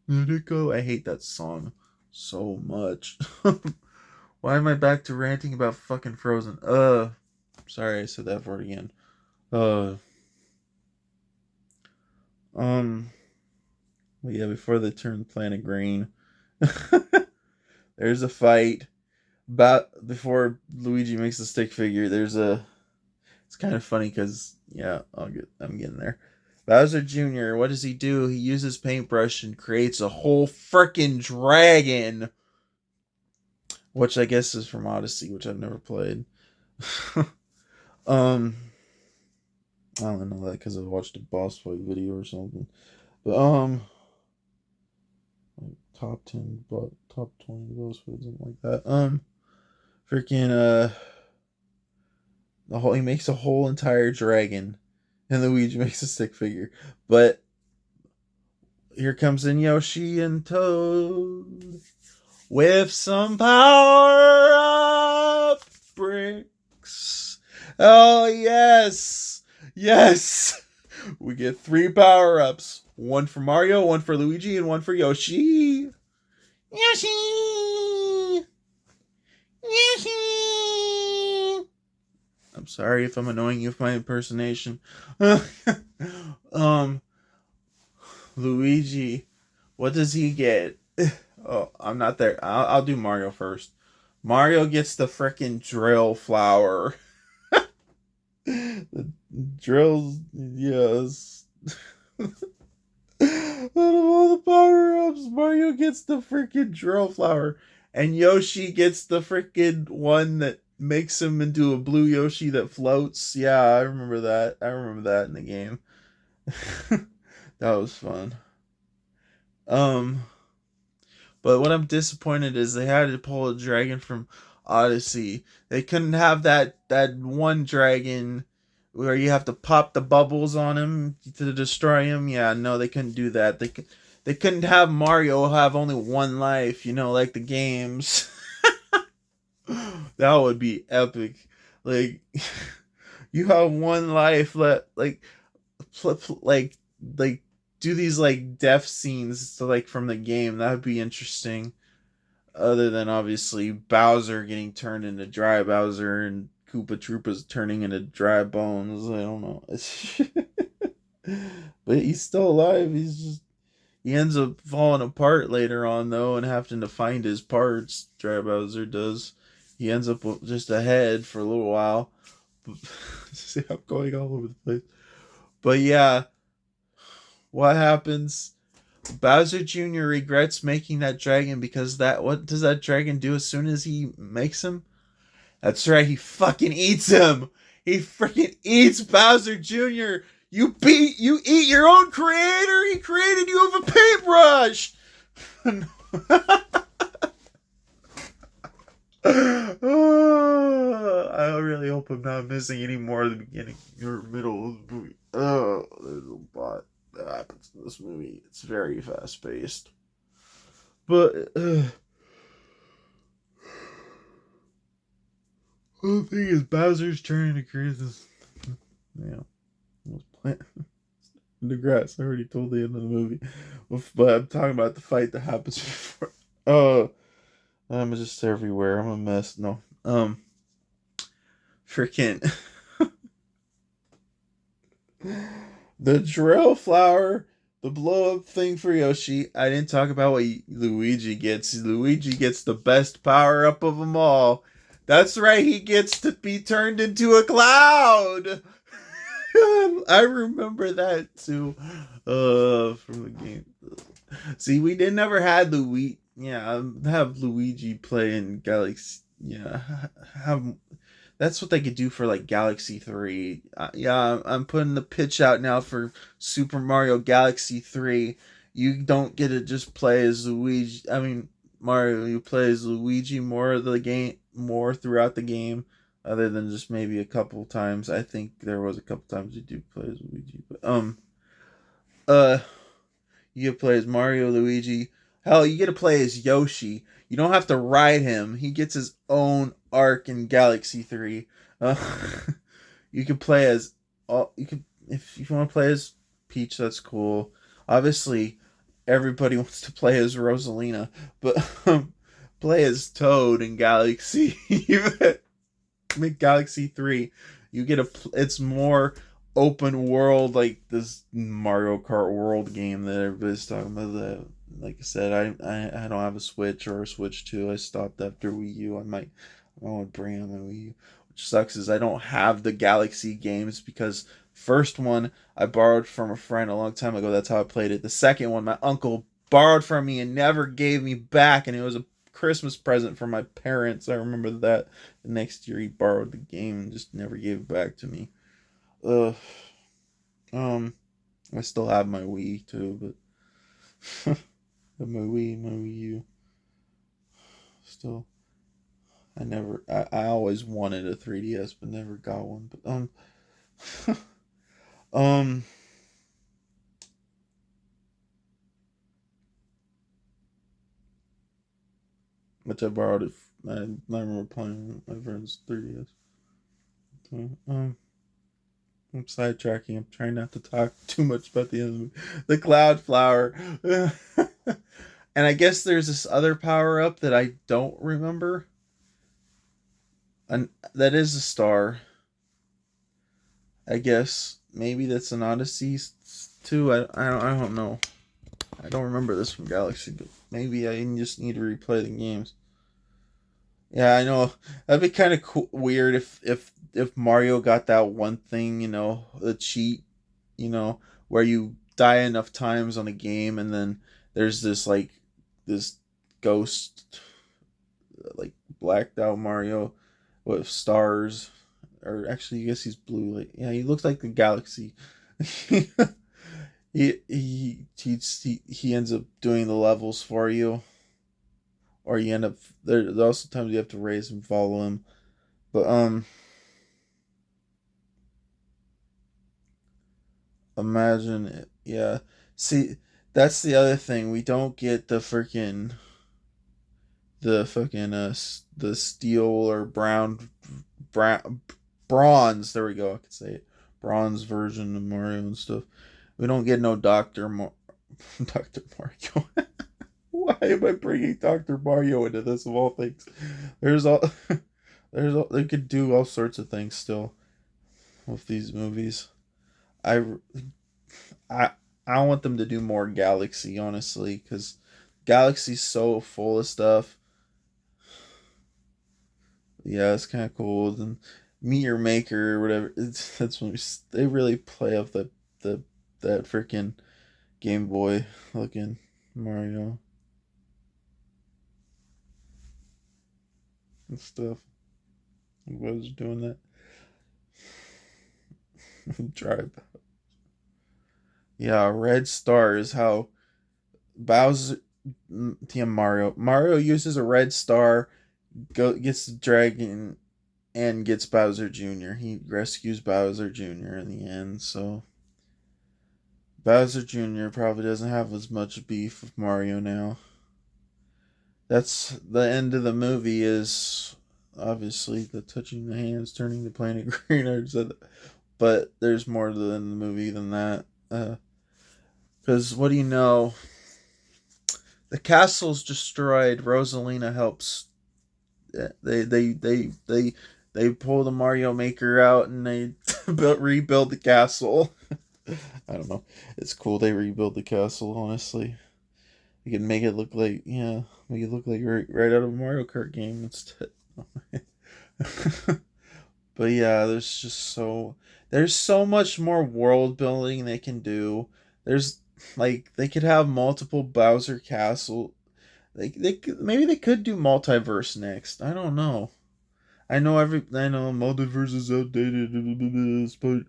Let it go. I hate that song so much. Why am I back to ranting about fucking Frozen? Sorry I said that word again. Well, yeah, before they turn the planet green, there's a fight. About before Luigi makes the stick figure, It's kind of funny because yeah, I'm getting there. Bowser Jr. What does he do? He uses paintbrush and creates a whole freaking dragon, which I guess is from Odyssey, which I've never played. um, I don't know that because I watched a boss fight video or something. But like top 20 boss fights, something like that. Freaking he makes a whole entire dragon, and Luigi makes a stick figure. But here comes in Yoshi and Toad with some power up bricks. Oh yes, yes. We get 3 power-ups. One for Mario, one for Luigi, and one for Yoshi. Yoshi! Yoshi! I'm sorry if I'm annoying you with my impersonation. um, Luigi, what does he get? Oh, I'm not there. I'll do Mario first. Mario gets the frickin' drill flower. The drills, yes. Out of all the power ups, Mario gets the freaking drill flower, and Yoshi gets the freaking one that makes him into a blue Yoshi that floats. Yeah, I remember that. I remember that in the game. That was fun. Um, but what I'm disappointed is they had to pull a dragon from Odyssey. They couldn't have that one dragon where you have to pop the bubbles on him to destroy him. Yeah, no, they couldn't do that. They couldn't have Mario have only one life. Like the games. That would be epic. Like you have one life. Like like do these like death scenes to like from the game. That would be interesting. Other than obviously Bowser getting turned into dry Bowser and Koopa Troopas turning into dry bones. I don't know. But he's still alive. He ends up falling apart later on though and having to find his parts. Dry Bowser does. He ends up just ahead for a little while. See, I'm going all over the place. But yeah, what happens? Bowser Jr. regrets making that dragon because what does that dragon do as soon as he makes him? That's right, he fucking eats him. He freaking eats Bowser Jr. You eat your own creator. He created you with a paintbrush. I really hope I'm not missing any more of the beginning or middle of the movie. Oh, there's a lot that happens in this movie. It's very fast paced. But the thing is, Bowser's trying to create this. Yeah, plant in the grass. I already told the end of the movie, but I'm talking about the fight that happens before. Oh, I'm just everywhere. I'm a mess. No, freaking the drill flower, the blow up thing for Yoshi. I didn't talk about what Luigi gets. Luigi gets the best power up of them all. That's right, he gets to be turned into a cloud. I remember that too. From the game. See, we did never had Luigi. Yeah, have Luigi play in Galaxy. Yeah, have that's what they could do for like Galaxy 3. Yeah, I'm putting the pitch out now for Super Mario Galaxy 3. You don't get to just play as Luigi. I mean, Mario, you play as Luigi more of the game, more throughout the game, other than just maybe a couple times. I think there was a couple times you do play as Luigi, but uh, you get to play as Mario, Luigi. Hell, you get to play as Yoshi. You don't have to ride him. He gets his own arc in Galaxy 3. Uh, you can play as all. You can if you want to play as Peach. That's cool. Obviously, everybody wants to play as Rosalina, but play as Toad in Galaxy. Make Galaxy 3. You get it's more open world like this Mario Kart World game that everybody's talking about. That, like I said, I don't have a Switch or a Switch 2. I stopped after Wii U. I want to bring on my Wii U. Which sucks is I don't have the Galaxy games because first one I borrowed from a friend a long time ago. That's how I played it. The second one my uncle borrowed from me and never gave me back, and it was a Christmas present from my parents. I remember that. The next year he borrowed the game and just never gave it back to me. Ugh. Um, I still have my Wii too, but my Wii U. Still, I always wanted a 3DS, but never got one. But um, which I borrowed it. I remember playing my friend's 3DS. So, I'm sidetracking. I'm trying not to talk too much about the end of the cloud flower. And I guess there's this other power up that I don't remember. And that is a star. I guess maybe that's an Odyssey too. I don't know. I don't remember this from Galaxy, but maybe I just need to replay the games. Yeah, I know. That'd be kind of weird if Mario got that one thing, the cheat, where you die enough times on a game, and then there's this ghost, like blacked out Mario with stars, or actually, I guess he's blue. Like, yeah, he looks like the galaxy. He ends up doing the levels for you, or you end up there's also times you have to raise and follow him. But imagine it. Yeah. See, that's the other thing. We don't get the fucking the steel or brown bronze. There we go. I can say it. Bronze version of Mario and stuff. We don't get no Doctor Mario. Why am I bringing Doctor Mario into this of all things? There's all they could do all sorts of things still with these movies. I I I want them to do more Galaxy, honestly, because Galaxy's so full of stuff. Yeah, it's kind of cool. And Meteor Maker or whatever. That's when they really play up the that freaking Game Boy looking Mario and stuff. I was doing that. Drive. Yeah, Red Star is how Bowser. Mario uses a red star, gets the dragon, and gets Bowser Jr. He rescues Bowser Jr. in the end, so Bowser Jr. probably doesn't have as much beef with Mario now. That's the end of the movie. Is obviously the touching the hands, turning the planet green. I said, but there's more to the movie than that. Because what do you know? The castle's destroyed. Rosalina helps. They pull the Mario Maker out and they rebuild the castle. I don't know. It's cool they rebuild the castle. Honestly, you can make it look like make it look like right out of a Mario Kart game instead. But yeah, there's so much more world building they can do. There's like they could have multiple Bowser Castle. Maybe they could do multiverse next. I don't know. I know multiverse is outdated. But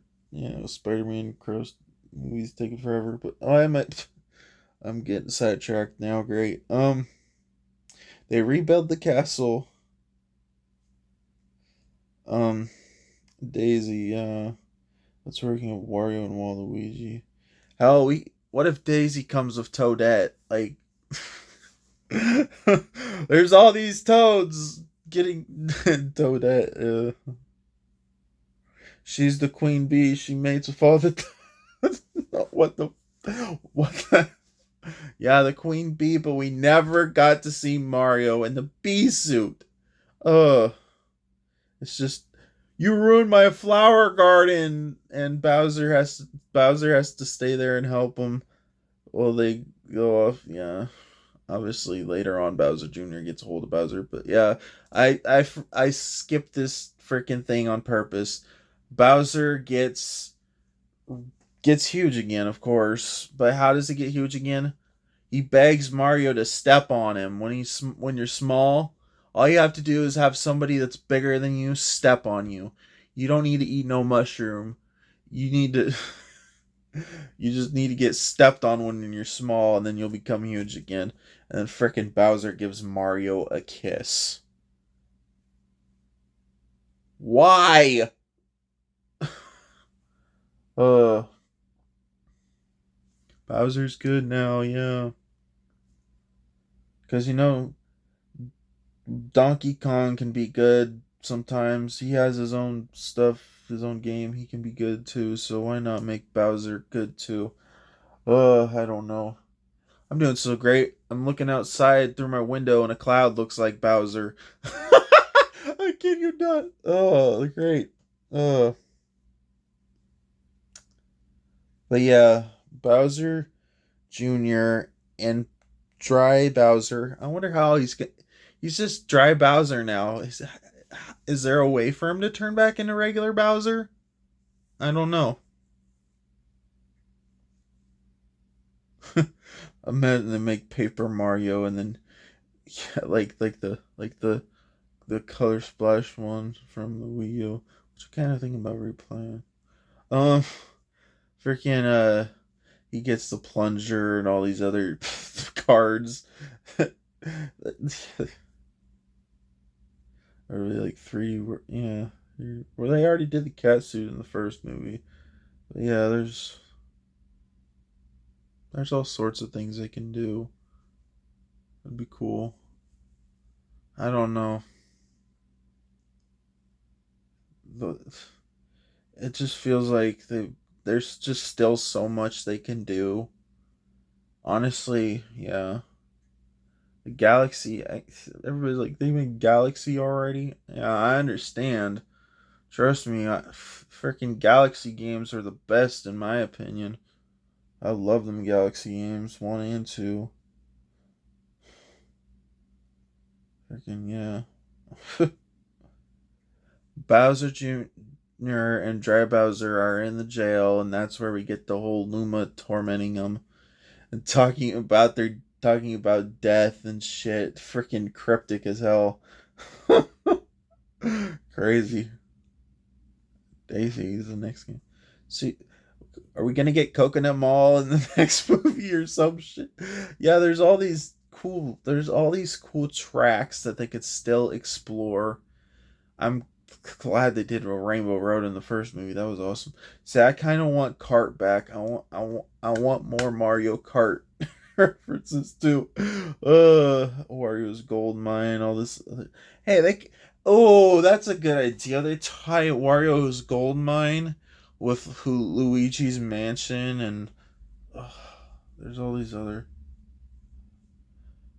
Spider-Man Cross movies taking forever. But I'm getting sidetracked now. Great. They rebuilt the castle. Um, Daisy. That's working with Wario and Waluigi. Hell, what if Daisy comes with Toadette? Like, there's all these toads getting Toadette. She's the queen bee. She mates with all the toads. what the? What the? Yeah, the queen bee, but we never got to see Mario in the bee suit. Ugh. It's just you ruined my flower garden, and Bowser has to stay there and help him. Well, they go off. Yeah, obviously later on, Bowser Jr. gets a hold of Bowser, but yeah, I skipped this freaking thing on purpose. Bowser gets huge again, of course, but how does he get huge again? He begs Mario to step on him when you're small. All you have to do is have somebody that's bigger than you step on you. You don't need to eat no mushroom. You need to you just need to get stepped on when you're small and then you'll become huge again. And then frickin' Bowser gives Mario a kiss. Why? Uh Bowser's good now, yeah. Cuz Donkey Kong can be good sometimes. He has his own stuff, his own game. He can be good too. So why not make Bowser good too? I don't know. I'm doing so great. I'm looking outside through my window and a cloud looks like Bowser. I kid you not. Oh, great. Uh, but yeah, Bowser Jr. and Dry Bowser. I wonder how he's just Dry Bowser now. Is there a way for him to turn back into regular Bowser? I don't know. Imagine they make Paper Mario and then yeah, like the Color Splash one from the Wii U, which I kind of thinking about replaying. Um, freaking he gets the plunger and all these other cards. Or really like three, yeah. Well, they already did the cat suit in the first movie. But yeah, there's all sorts of things they can do. That'd be cool. I don't know. The It just feels like there's just still so much they can do. Honestly, yeah. The Galaxy, everybody's like, they made Galaxy already. Yeah, I understand. Trust me, freaking Galaxy games are the best in my opinion. I love them Galaxy games, 1 and 2. Freaking yeah. Bowser Jr. and Dry Bowser are in the jail, and that's where we get the whole Luma tormenting them and talking about death and shit. Freaking cryptic as hell. Crazy. Daisy is the next game. See, are we gonna get Coconut Mall in the next movie or some shit? Yeah, there's all these cool tracks that they could still explore. I'm glad they did a Rainbow Road in the first movie. That was awesome. See, I kind of want Kart back. I want more Mario Kart references too. Wario's Gold Mine, all this. Hey, oh, that's a good idea. They tie Wario's Gold Mine with Luigi's Mansion, and uh, there's all these other.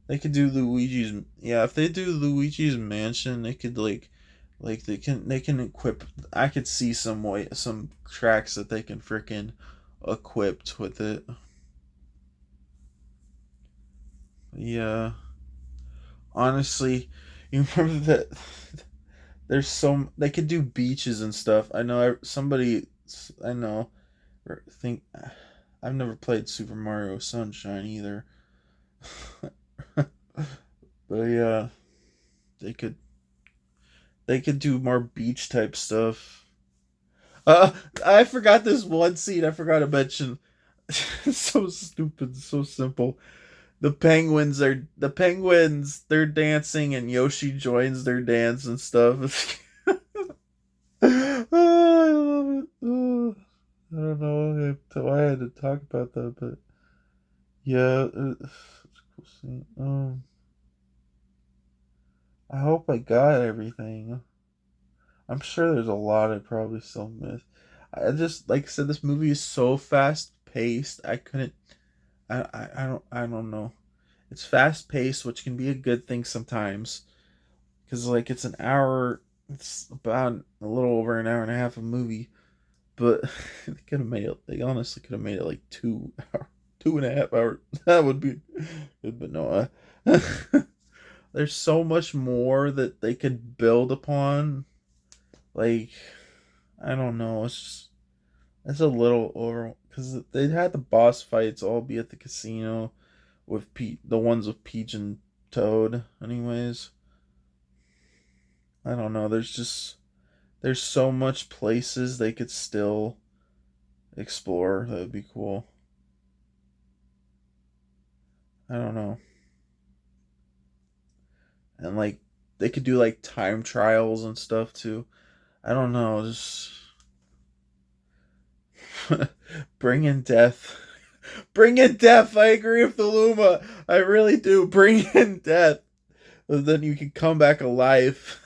They could do Luigi's. Yeah, if they do Luigi's Mansion, they could like they can equip. I could see some tracks that they can freaking equipped with it. Yeah, honestly, you remember that there's some they could do beaches and stuff. I know somebody I know think I've never played Super Mario Sunshine either. But yeah, they could they could do more beach type stuff. Uh, I forgot this one scene. I forgot to mention. It's so stupid, so simple. The penguins. They're dancing, and Yoshi joins their dance and stuff. Oh, I love it. Oh, I don't know why I had to talk about that, but yeah, it's a cool scene. I hope I got everything. I'm sure there's a lot I probably still missed. I just like I said, this movie is so fast paced. I couldn't. I don't know. It's fast paced, which can be a good thing sometimes, because like it's an hour. It's about a little over an hour and a half of movie, but they could have made it. They honestly could have made it like 2 hour, 2.5 hours. That would be good, but no. There's so much more that they could build upon. Like I don't know. It's a little over because they had the boss fights all be at the casino with Pete, the ones with Peach and Toad. Anyways, I don't know. There's so much places they could still explore. That would be cool. I don't know. And like they could do like time trials and stuff too. I don't know. Just bring in death. Bring in death. I agree with the Luma. I really do. Bring in death. Then you can come back alive.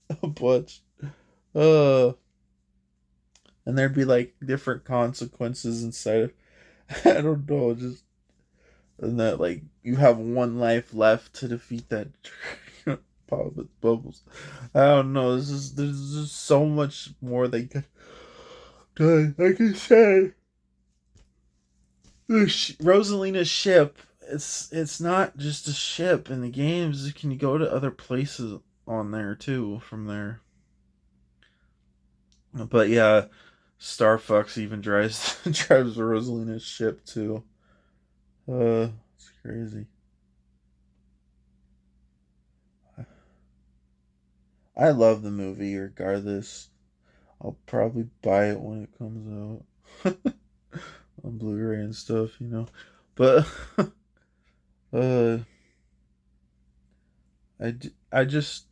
a bunch. Uh, and there'd be like different consequences inside of. I don't know, just and that like you have one life left to defeat that pop with bubbles. I don't know. There's just so much more they could do. Like I said, Rosalina's ship. It's not just a ship in the games. You can go to other places on there too from there. But yeah, Star Fox even drives drives Rosalina's ship too. It's crazy. I love the movie regardless. I'll probably buy it when it comes out on Blu-ray and stuff, you know. But uh, I just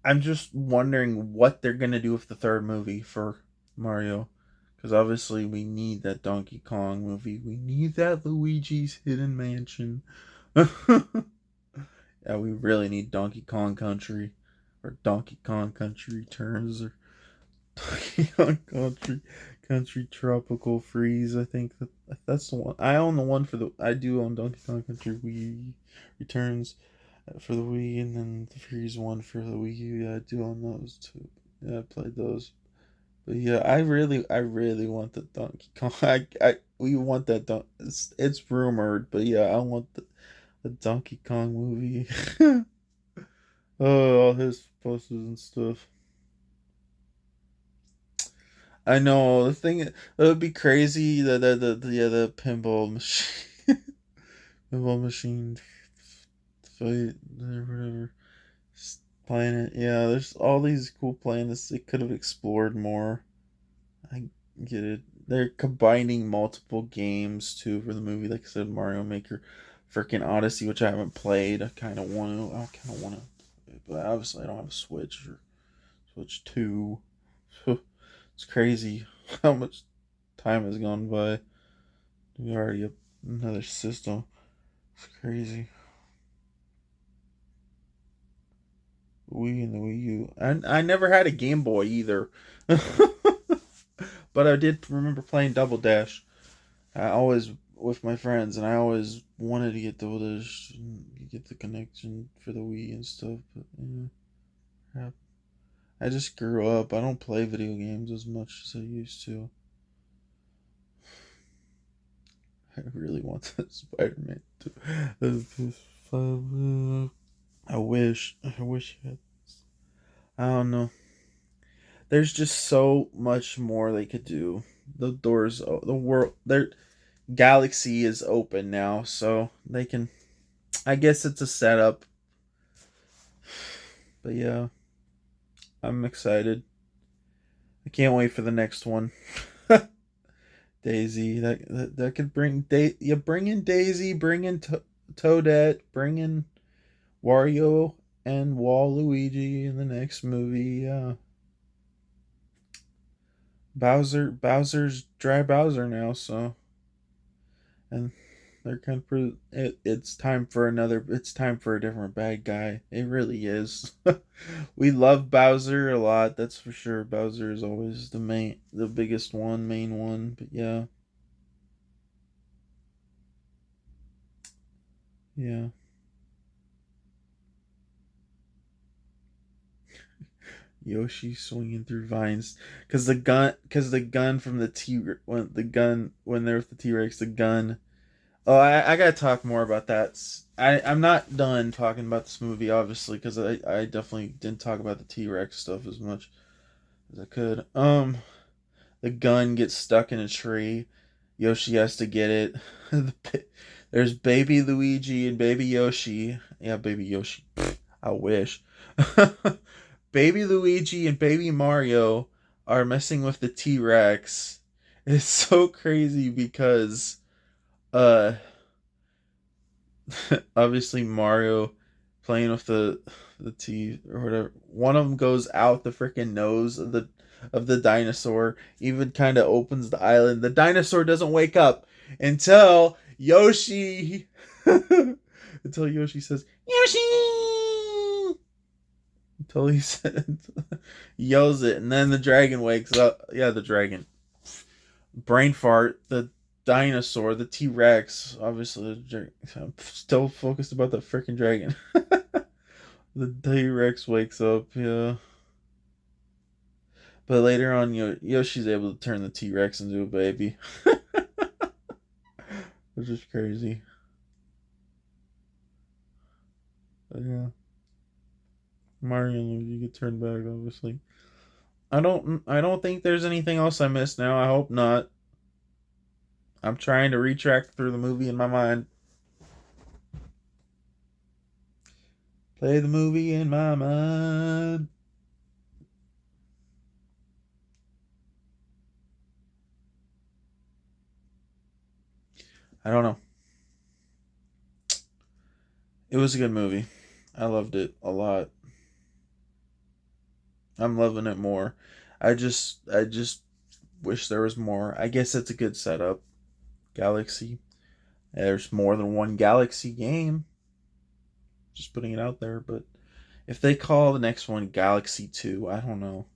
I'm just wondering what they're gonna do with the third movie for Mario, because obviously we need that Donkey Kong movie. We need that Luigi's Hidden Mansion. Yeah, we really need Donkey Kong Country, or Donkey Kong Country Returns, or Donkey Kong Country Tropical Freeze. I think that's the one. I own the one for the. I do own Donkey Kong Country Wii Returns for the Wii, and then the Freeze one for the Wii U. Yeah, I do own those too. Yeah, I played those. But yeah, I really want the Donkey Kong. We want that. It's rumored, but yeah, I want the Donkey Kong movie. Oh, all his posters and stuff. I know the thing. It would be crazy. The pinball machine, pinball machine fight or whatever planet. Yeah, there's all these cool planets they could have explored more. I get it. They're combining multiple games too for the movie. Like I said, Mario Maker, freaking Odyssey, which I haven't played. I kind of want to. I kind of want to, but obviously I don't have a Switch or Switch Two. It's crazy how much time has gone by. We already have another system. It's crazy. Wii and the Wii U. I never had a Game Boy either. But I did remember playing Double Dash. I always with my friends, and I always wanted to get Double Dash and get the connection for the Wii and stuff. But yeah, crap. I just grew up. I don't play video games as much as I used to. I really want that Spider-Man. I wish. I wish I had. I don't know. There's just so much more they could do. The doors, the world, their galaxy is open now, so they can. I guess it's a setup, but yeah, I'm excited. I can't wait for the next one. Daisy, that could bring you bring in Daisy, bring in Toadette, bring in Wario and Waluigi in the next movie. Yeah, Bowser's dry Bowser now, so and they're kind of it's time for another. It's time for a different bad guy. It really is. We love Bowser a lot, that's for sure. Bowser is always the biggest one, main one. But yeah, yeah. Yoshi swinging through vines, because the gun from the T when the gun when they're with the T Rex, the gun. Oh, I gotta talk more about that. I'm not done talking about this movie, obviously, because I definitely didn't talk about the T Rex stuff as much as I could. The gun gets stuck in a tree. Yoshi has to get it. There's baby Luigi and baby Yoshi. Yeah, baby Yoshi. I wish. Baby Luigi and baby Mario are messing with the T Rex. It's so crazy because uh obviously Mario playing with the T or whatever. One of them goes out the freaking nose of the dinosaur. Even kind of opens the island. The dinosaur doesn't wake up until Yoshi until Yoshi says Yoshi. until he said, yells it, and then the dragon wakes up. Yeah, the dragon. Brain fart. The dinosaur. The T Rex. Obviously, I'm still focused about the freaking dragon. The T Rex wakes up. Yeah. But later on, Yoshi's able to turn the T Rex into a baby, which is crazy. But yeah, Mario and Luigi get turned back. Obviously, I don't think there's anything else I missed now. I hope not. I'm trying to retract through the movie in my mind. Play the movie in my mind. I don't know. It was a good movie. I loved it a lot. I'm loving it more. I just wish there was more. I guess it's a good setup. Galaxy. There's more than one Galaxy game. Just putting it out there, but if they call the next one Galaxy 2, I don't know.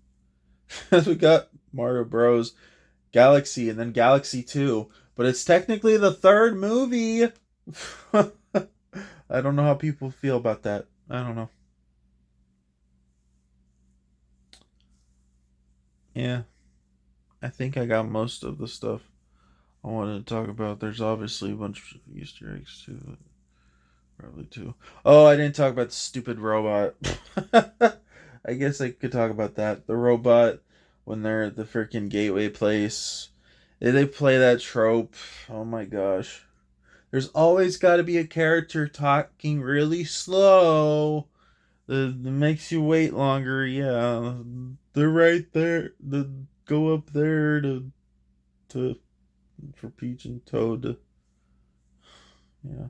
We got Mario Bros. Galaxy and then Galaxy 2, but it's technically the third movie. I don't know how people feel about that. I don't know. Yeah, I think I got most of the stuff I wanted to talk about. There's obviously a bunch of Easter eggs too. Probably too. Oh, I didn't talk about the stupid robot. I guess I could talk about that. The robot when they're at the freaking gateway place. They play that trope. Oh my gosh. There's always got to be a character talking really slow. That makes you wait longer. Yeah, they're right there. The go up there to for Peach and Toad. Yeah,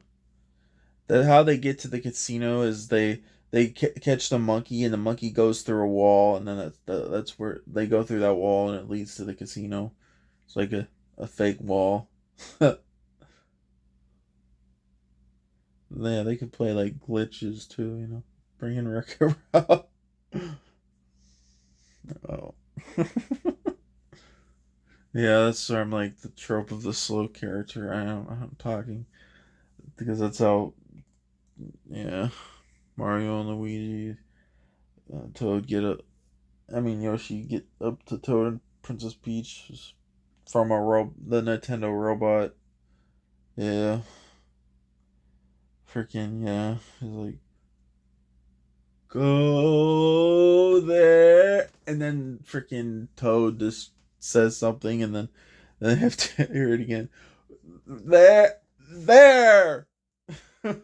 that how they get to the casino is they catch the monkey and the monkey goes through a wall and then that's where they go through that wall and it leads to the casino. It's like a fake wall. Yeah, they could play like glitches too, bringing Rick around. Oh. Yeah, that's sort of like the trope of the slow character. I'm talking because that's how, yeah, Mario and Luigi, Toad get up. I mean Yoshi get up to Toad and Princess Peach from the Nintendo robot. Yeah, freaking yeah. He's like, go there, and then freaking Toad just says something, and then I have to hear it again. There. I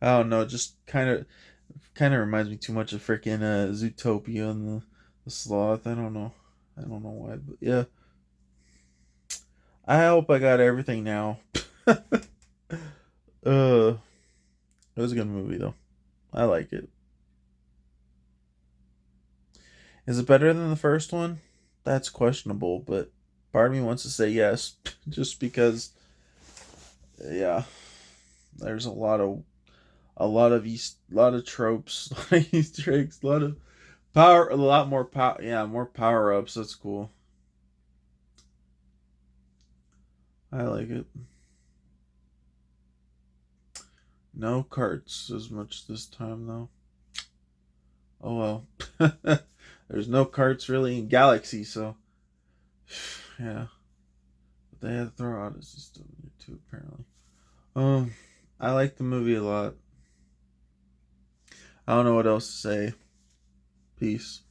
don't know. Just kind of reminds me too much of freaking Zootopia and the sloth. I don't know why, but yeah. I hope I got everything now. It was a good movie though. I like it. Is it better than the first one? That's questionable, but part of me wants to say yes, just because. Yeah, there's a lot of tropes, a lot of Easter eggs, a lot of power, a lot more power. Yeah, more power ups. That's cool. I like it. No carts as much this time though. Oh well. There's no carts really in Galaxy, so yeah. But they had to throw Odyssey stuff in there too, apparently. Um, I like the movie a lot. I don't know what else to say. Peace.